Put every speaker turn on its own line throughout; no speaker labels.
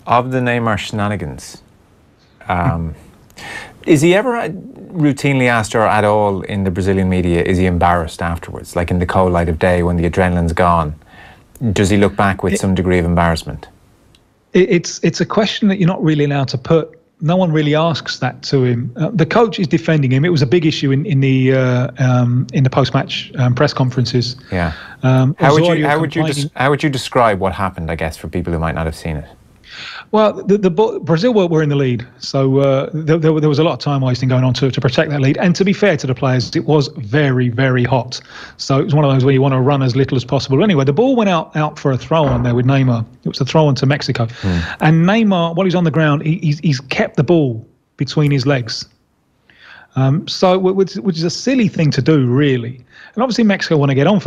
Of the Neymar shenanigans, is he ever routinely asked, or at all in the Brazilian media, is he embarrassed afterwards? Like in the cold light of day when the adrenaline's gone, does he look back with some degree of embarrassment?
It's a question that you're not really allowed to put. No one really asks that to him. The coach is defending him. It was a big issue in the post-match press conferences.
Yeah. How would you describe what happened, I guess, for people who might not have seen it?
Well, Brazil were in the lead, so there was a lot of time wasting going on to protect that lead. And to be fair to the players, it was very, very hot. So it was one of those where you want to run as little as possible. Anyway, the ball went out for a throw-on there with Neymar. It was a throw-on to Mexico. And Neymar, while he's on the ground, he's kept the ball between his legs. Which is a silly thing to do, really. And obviously Mexico want to get on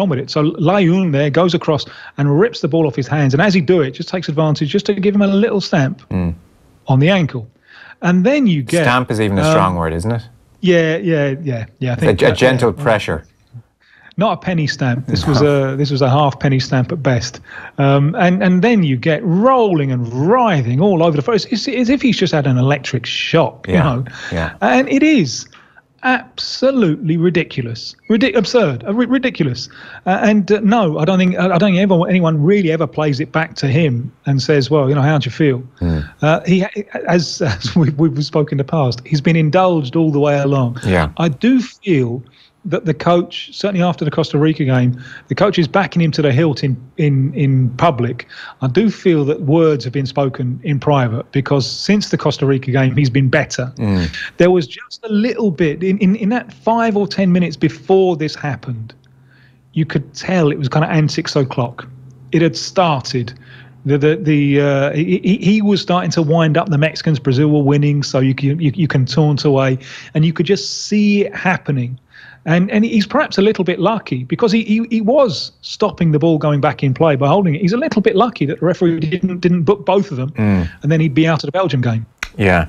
with it. So Layun there goes across and rips the ball off his hands. And as he do it, just takes advantage just to give him a little stamp on the ankle. And then you get...
Stamp is even a strong word, isn't it?
Yeah. I think
a gentle pressure.
Not a penny stamp. This was a half penny stamp at best. And then you get rolling and writhing all over the floor. It's as if he's just had an electric shock, you know.
Yeah.
And it is absolutely ridiculous, absurd, ridiculous. No, I don't think anyone really ever plays it back to him and says, well, you know, how'd you feel? He, as we've spoken in the past, he's been indulged all the way along.
Yeah.
I do feel that the coach, certainly after the Costa Rica game, the coach is backing him to the hilt in public. I do feel that words have been spoken in private, because since the Costa Rica game, he's been better. There was just a little bit in that 5 or 10 minutes before this happened, you could tell it was kind of antics o'clock. It had started. He was starting to wind up the Mexicans. Brazil were winning, so you can taunt away, and you could just see it happening. And he's perhaps a little bit lucky, because he was stopping the ball going back in play by holding it. He's a little bit lucky that the referee didn't book both of them, and then he'd be out of the Belgium game.
Yeah.